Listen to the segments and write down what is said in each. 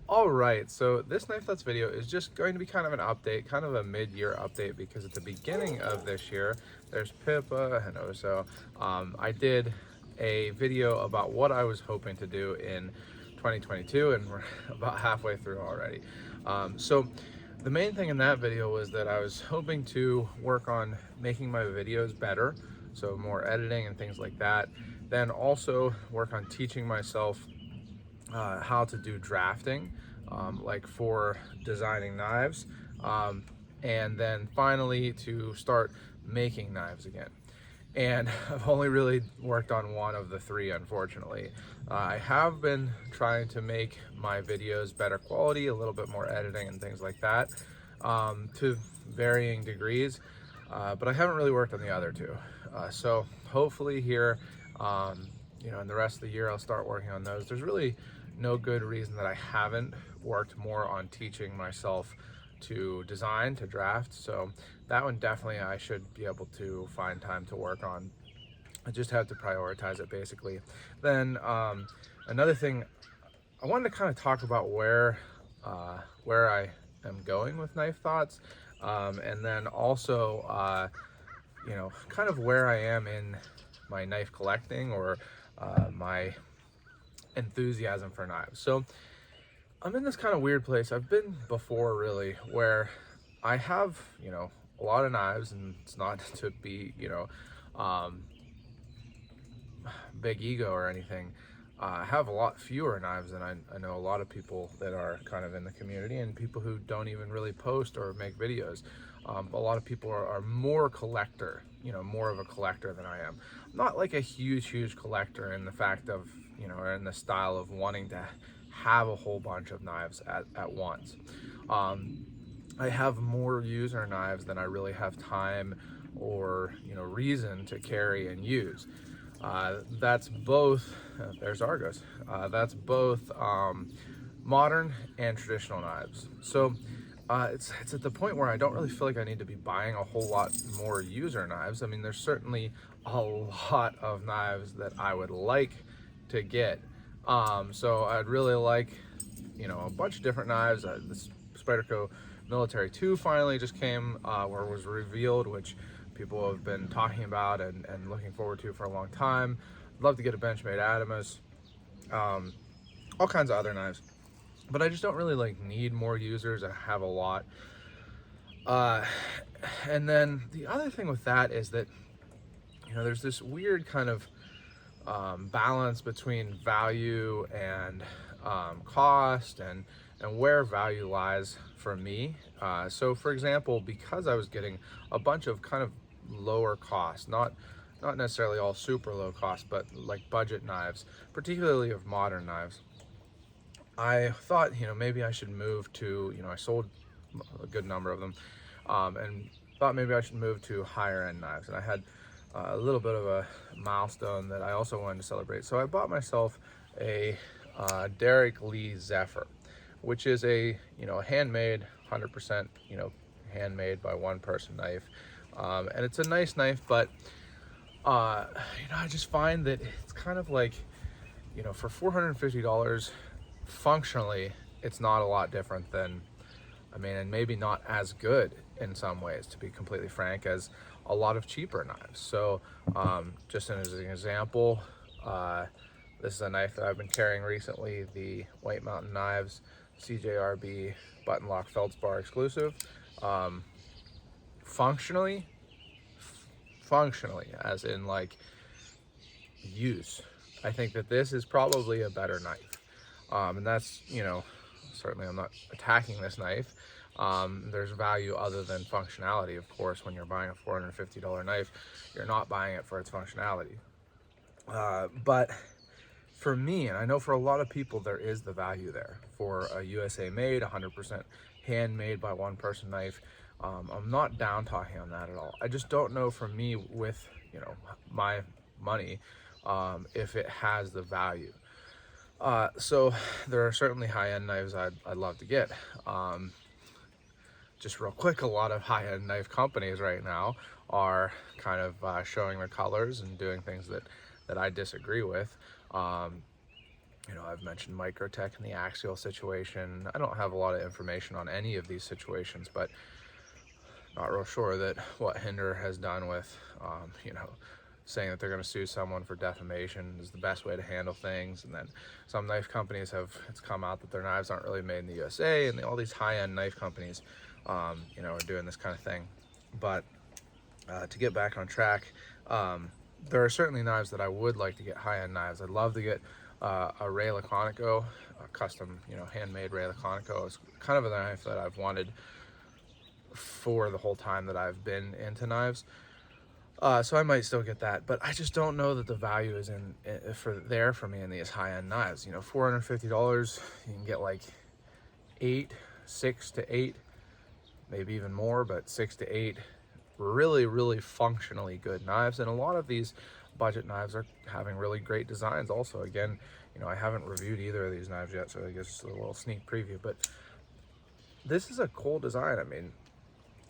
All right, so this Knife Thoughts video is just going to be kind of an update, kind of a mid-year update, because at the beginning of this year, there's Pippa and Oso. I did a video about what I was hoping to do in 2022, and we're about halfway through already. So the main thing in that video was that I was hoping to work on making my videos better, so more editing and things like that. Then also work on teaching myself how to do drafting, like for designing knives, and then finally to start making knives again. And I've only really worked on one of the three, unfortunately. I have been trying to make my videos better quality, a little bit more editing and things like that, to varying degrees, but I haven't really worked on the other two. So hopefully here, in the rest of the year, I'll start working on those. There's really no good reason that I haven't worked more on teaching myself to design, to draft. So that one definitely I should be able to find time to work on. I just have to prioritize it basically. Then another thing, I wanted to kind of talk about where I am going with Knife Thoughts, and then also kind of where I am in my knife collecting, or my enthusiasm for knives. So I'm in this kind of weird place. I've been before, really, where I have, a lot of knives, and it's not to be, big ego or anything. I have a lot fewer knives than I know a lot of people that are kind of in the community, and people who don't even really post or make videos. A lot of people are more collector, more of a collector than I am. I'm not like a huge collector in the fact of, or in the style of wanting to have a whole bunch of knives at once. I have more user knives than I really have time or reason to carry and use. That's both, there's Argos, that's both modern and traditional knives. So it's at the point where I don't really feel like I need to be buying a whole lot more user knives. I mean, there's certainly a lot of knives that I would like to get. So I'd really like, a bunch of different knives. This Spyderco Military 2 finally just came, where it was revealed, which people have been talking about and looking forward to for a long time. I'd love to get a Benchmade Adamus, all kinds of other knives, but I just don't really need more users. I have a lot. And then the other thing with that is that, there's this weird kind of balance between value and cost, and where value lies for me. So for example, because I was getting a bunch of kind of lower cost, not necessarily all super low cost, but like budget knives, particularly of modern knives, I thought, maybe I should move to, I sold a good number of them, and thought maybe I should move to higher end knives. And I had a little bit of a milestone that I also wanted to celebrate. So I bought myself a Derek Lee Zephyr, which is a, handmade, 100%, handmade by one person knife. And it's a nice knife, but, I just find that it's kind of like, for $450, functionally, it's not a lot different than, and maybe not as good in some ways, to be completely frank, as a lot of cheaper knives. So just as an example, this is a knife that I've been carrying recently, the White Mountain Knives CJRB button lock feldspar exclusive. Functionally, as in like use, I think that this is probably a better knife. And that's, certainly I'm not attacking this knife. There's value other than functionality. Of course, when you're buying a $450 knife, you're not buying it for its functionality. But for me, and I know for a lot of people, there is the value there for a USA made, 100% handmade by one person knife. I'm not down talking on that at all. I just don't know, for me, with my money, if it has the value. So there are certainly high-end knives I'd love to get. Just real quick, a lot of high-end knife companies right now are kind of showing their colors and doing things that I disagree with. You know, I've mentioned Microtech and the Axial situation. I don't have a lot of information on any of these situations, but not real sure that what Hinder has done with, you know, saying that they're going to sue someone for defamation is the best way to handle things. And then some knife companies it's come out that their knives aren't really made in the USA, and all these high-end knife companies, you know, are doing this kind of thing. But to get back on track, there are certainly knives that I would like to get, high-end knives. I'd love to get a Ray Laconico, a custom, you know, handmade Ray Laconico. It's kind of a knife that I've wanted for the whole time that I've been into knives. So I might still get that, but I just don't know that the value is for me in these high-end knives. You know, $450, you can get like 6 to 8, maybe even more, but 6 to 8 really, really functionally good knives. And a lot of these budget knives are having really great designs also. Again, you know, I haven't reviewed either of these knives yet, so I guess it's a little sneak preview, but this is a cool design. I mean,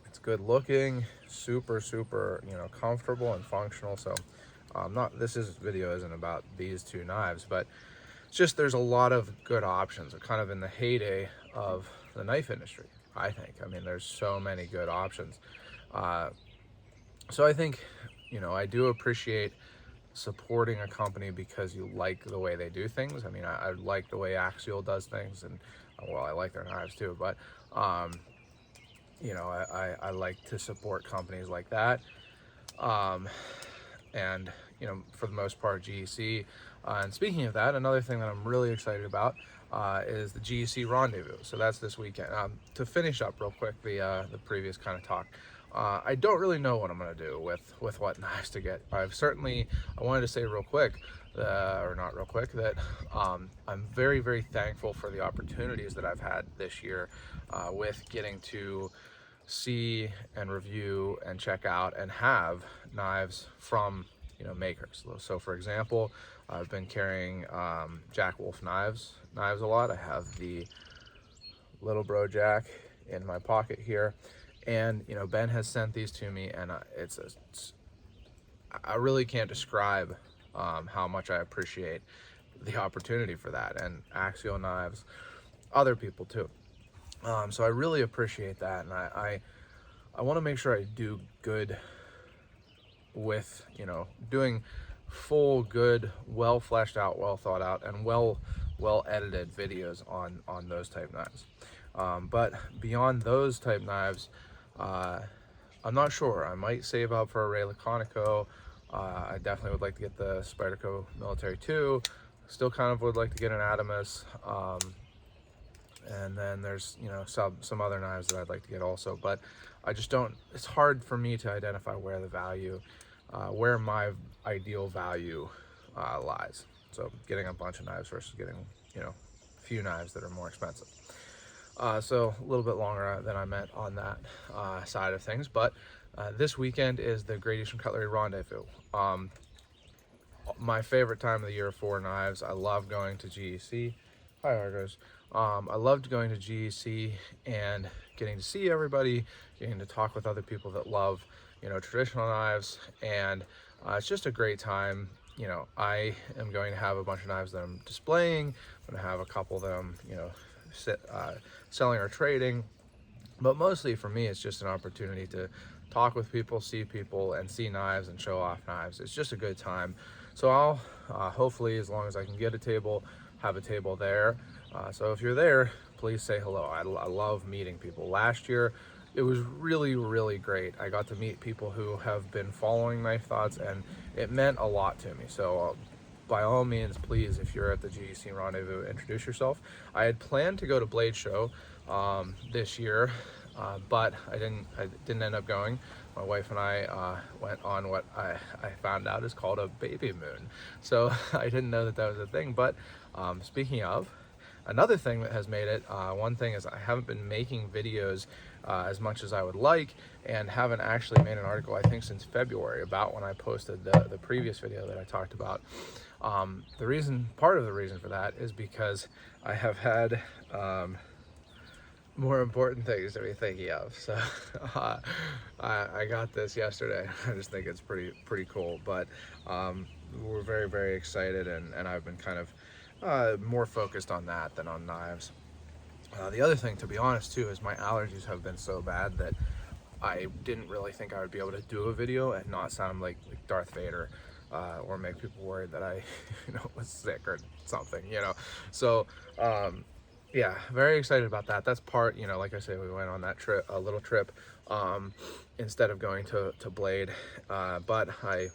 it's good looking, super, you know, comfortable and functional. So this video isn't about these two knives, but it's just, there's a lot of good options. We're kind of in the heyday of the knife industry, I think. I mean, there's so many good options. So I think, you know, I do appreciate supporting a company because you like the way they do things. I mean, I like the way Axial does things, and well, I like their knives too, but you know, I like to support companies like that. And, you know, for the most part, GEC. And speaking of that, another thing that I'm really excited about is the GEC Rendezvous. So that's this weekend. To finish up real quick the previous kind of talk, I don't really know what I'm going to do with what knives to get. I wanted to say real quick, or not real quick, that I'm very, very thankful for the opportunities that I've had this year with getting to see and review and check out and have knives from, you know, makers. So for example, I've been carrying Jack Wolf knives a lot. I have the Little Bro Jack in my pocket here, and you know, Ben has sent these to me, and I really can't describe how much I appreciate the opportunity for that. And Axial knives, other people too. So I really appreciate that, and I want to make sure I do good with, you know, doing full, good, well fleshed out, well thought out, and well edited videos on those type knives. But beyond those type knives, I'm not sure. I might save up for a Ray Laconico. I definitely would like to get the Spyderco Military 2. Still kind of would like to get an Adamus. And then there's, you know, some other knives that I'd like to get also, but I just don't, it's hard for me to identify where the value, where my ideal value lies. So getting a bunch of knives versus getting, you know, a few knives that are more expensive. So a little bit longer than I meant on that side of things, but this weekend is the Great Eastern Cutlery Rendezvous. My favorite time of the year for knives. I love going to GEC. Hi, Argos. I loved going to GEC and getting to see everybody, getting to talk with other people that love, you know, traditional knives, and it's just a great time. You know, I am going to have a bunch of knives that I'm displaying. I'm going to have a couple that I'm, you know, selling or trading, but mostly for me, it's just an opportunity to talk with people, see people, and see knives and show off knives. It's just a good time. So I'll hopefully, as long as I can get a table, have a table there. So if you're there, please say hello. I love meeting people. Last year, it was really, really great. I got to meet people who have been following Knife Thoughts, and it meant a lot to me. So by all means, please, if you're at the GEC Rendezvous, introduce yourself. I had planned to go to Blade Show this year, but I didn't end up going. My wife and I went on what I found out is called a baby moon. So I didn't know that was a thing. But speaking of, another thing that has made it, one thing is I haven't been making videos as much as I would like, and haven't actually made an article, I think, since February, about when I posted the previous video that I talked about. Part of the reason for that is because I have had more important things to be thinking of. So I got this yesterday. I just think it's pretty cool. But we're very, very excited, and I've been kind of more focused on that than on knives. The other thing, to be honest too, is my allergies have been so bad that I didn't really think I would be able to do a video and not sound like Darth Vader, or make people worried that I, was sick or something, So, yeah, very excited about that. That's part, like I say, we went on that trip, a little trip, instead of going to Blade, but I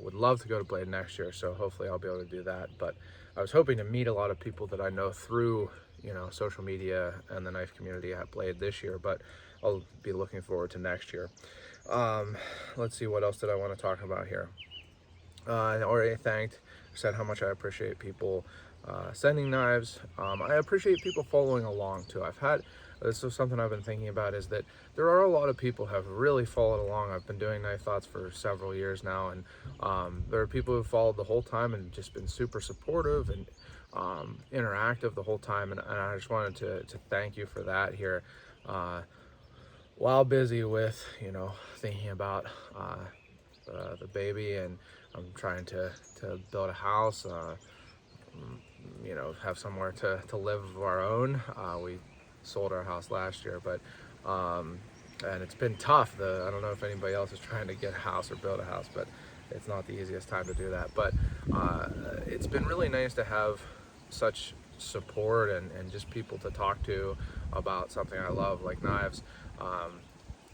would love to go to Blade next year, so hopefully I'll be able to do that. But I was hoping to meet a lot of people that I know through, social media and the knife community at Blade this year, but I'll be looking forward to next year. Let's see, what else did I want to talk about here? I already said how much I appreciate people sending knives. I appreciate people following along too. This is something I've been thinking about, is that there are a lot of people who have really followed along. I've been doing Knife Thoughts for several years now, and there are people who followed the whole time and just been super supportive and interactive the whole time, and I just wanted to thank you for that here. While busy with, thinking about the baby, and I'm trying to build a house, have somewhere to live of our own. We sold our house last year, but and it's been tough. I don't know if anybody else is trying to get a house or build a house, but it's not the easiest time to do that. But it's been really nice to have such support and just people to talk to about something I love, like knives,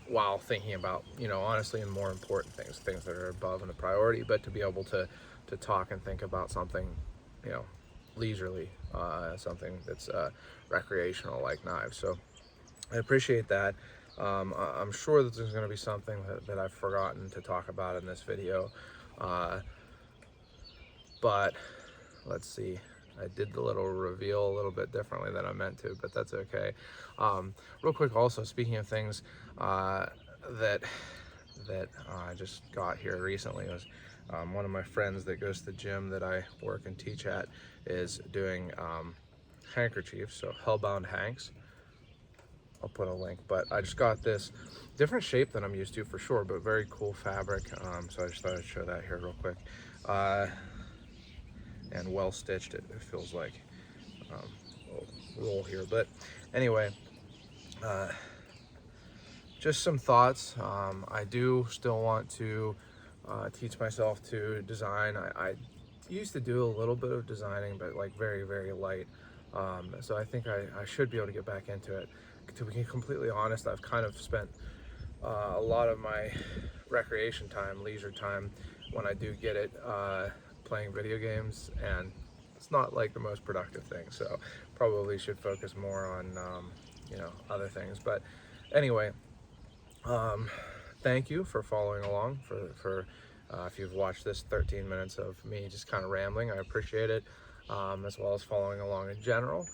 while thinking about, honestly, and more important things that are above and a priority, but to be able to talk and think about something, leisurely, something that's recreational, like knives. So I appreciate that. I'm sure that there's going to be something that I've forgotten to talk about in this video, but let's see. I did the little reveal a little bit differently than I meant to, but that's okay. Real quick, also, speaking of things that I just got here recently, was one of my friends that goes to the gym that I work and teach at is doing handkerchiefs, so Hellbound Hanks. I'll put a link, but I just got this different shape than I'm used to, for sure, but very cool fabric. So I just thought I'd show that here real quick. And well stitched, it feels like. We'll roll here, but anyway, just some thoughts. I do still want to teach myself to design. I used to do a little bit of designing, but like very, very light. So I think I should be able to get back into it. To be completely honest, I've kind of spent a lot of my recreation time, leisure time, when I do get it, playing video games, and it's not like the most productive thing, so probably should focus more on other things. But anyway, thank you for following along, for if you've watched this 13 minutes of me just kind of rambling. I appreciate it, as well as following along in general.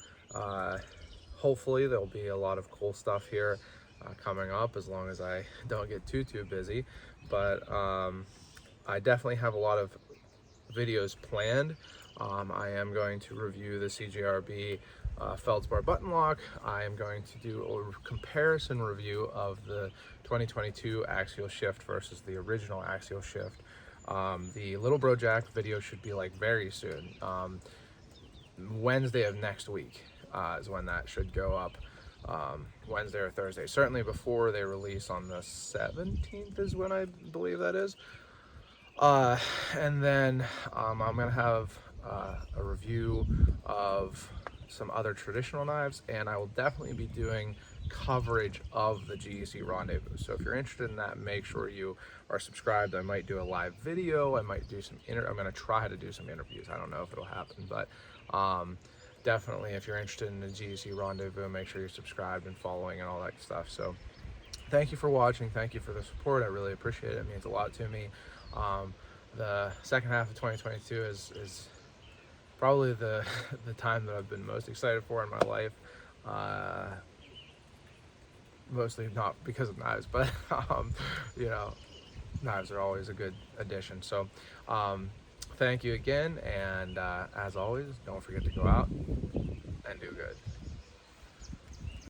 Hopefully there'll be a lot of cool stuff here coming up, as long as I don't get too busy. But I definitely have a lot of videos planned. I am going to review the CJRB Feldspar button lock. I am going to do a comparison review of the 2022 axial shift versus the original axial shift. The Little Bro Jack video should be like very soon. Wednesday of next week is when that should go up. Wednesday or Thursday, certainly before they release on the 17th is when I believe that is. And then I'm gonna have a review of some other traditional knives, and I will definitely be doing coverage of the GEC Rendezvous. So if you're interested in that, make sure you are subscribed. I might do a live video. I might do some I'm gonna try to do some interviews. I don't know if it'll happen, but definitely, if you're interested in the GEC Rendezvous, make sure you're subscribed and following and all that stuff. So thank you for watching. Thank you for the support. I really appreciate it. It means a lot to me. The second half of 2022 is probably the time that I've been most excited for in my life. Mostly not because of knives, but knives are always a good addition. So thank you again, and as always, don't forget to go out and do good.